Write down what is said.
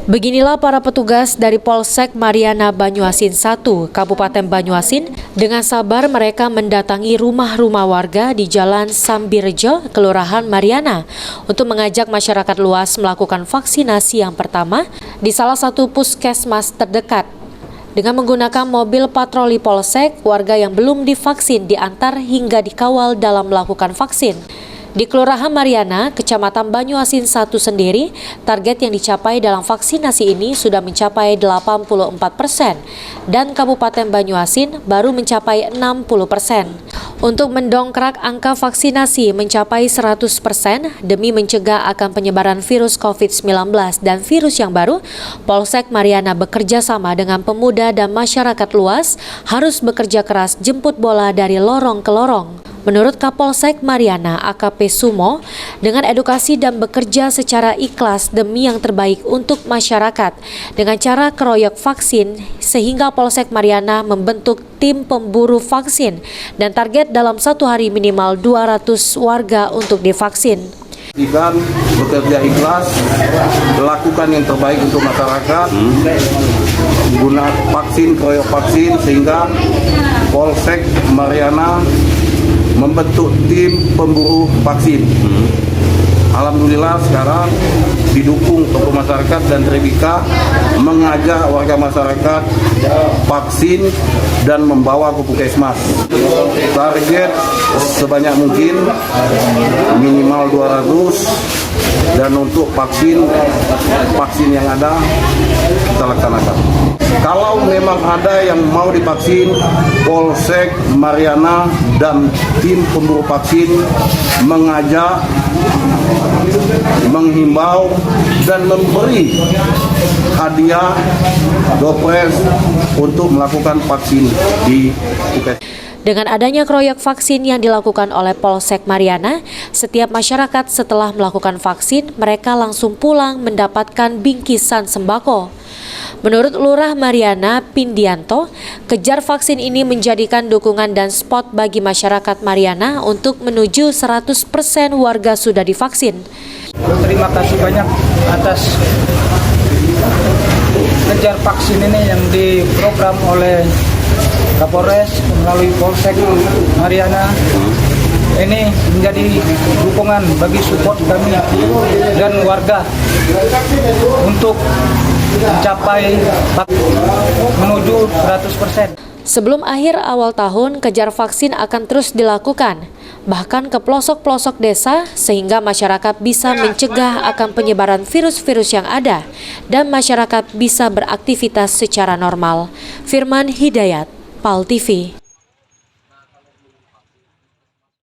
Beginilah para petugas dari Polsek Mariana Banyuasin 1, Kabupaten Banyuasin. Dengan sabar mereka mendatangi rumah-rumah warga di Jalan Sambirejo, Kelurahan Mariana, untuk mengajak masyarakat luas melakukan vaksinasi yang pertama di salah satu puskesmas terdekat. Dengan menggunakan mobil patroli Polsek, warga yang belum divaksin diantar hingga dikawal dalam melakukan vaksin. Di Kelurahan Mariana, Kecamatan Banyuasin 1 sendiri, target yang dicapai dalam vaksinasi ini sudah mencapai 84% dan Kabupaten Banyuasin baru mencapai 60%. Untuk mendongkrak angka vaksinasi mencapai 100% demi mencegah akan penyebaran virus COVID-19 dan virus yang baru, Polsek Mariana bekerja sama dengan pemuda dan masyarakat luas harus bekerja keras jemput bola dari lorong ke lorong. Menurut Kapolsek Mariana AKP Sumo, dengan edukasi dan bekerja secara ikhlas demi yang terbaik untuk masyarakat dengan cara keroyok vaksin, sehingga Polsek Mariana membentuk tim pemburu vaksin dan target dalam satu hari minimal 200 warga untuk divaksin. Dan bekerja ikhlas, lakukan yang terbaik untuk masyarakat, guna vaksin, keroyok vaksin, sehingga Polsek Mariana membentuk tim pemburu vaksin. Alhamdulillah sekarang didukung tokoh masyarakat dan Trebika mengajak warga masyarakat vaksin dan membawa ke puskesmas. Target sebanyak mungkin minimal 200 dan untuk vaksin yang ada kita laksanakan. Kalau memang ada yang mau divaksin, Polsek Mariana dan tim pemburu vaksin mengajak, menghimbau dan memberi hadiah dopres untuk melakukan vaksin di puskesmas. Dengan adanya keroyok vaksin yang dilakukan oleh Polsek Mariana, setiap masyarakat setelah melakukan vaksin, mereka langsung pulang mendapatkan bingkisan sembako. Menurut Lurah Mariana Pindianto, kejar vaksin ini menjadikan dukungan dan spot bagi masyarakat Mariana untuk menuju 100% warga sudah divaksin. Terima kasih banyak atas kejar vaksin ini yang diprogram oleh Kapolres melalui Polsek Mariana. Ini menjadi dukungan bagi support kami dan warga untuk mencapai menuju 100%. Sebelum akhir awal tahun, kejar vaksin akan terus dilakukan, bahkan ke pelosok-pelosok desa, sehingga masyarakat bisa mencegah akan penyebaran virus-virus yang ada dan masyarakat bisa beraktivitas secara normal. Firman Hidayat, PAL TV.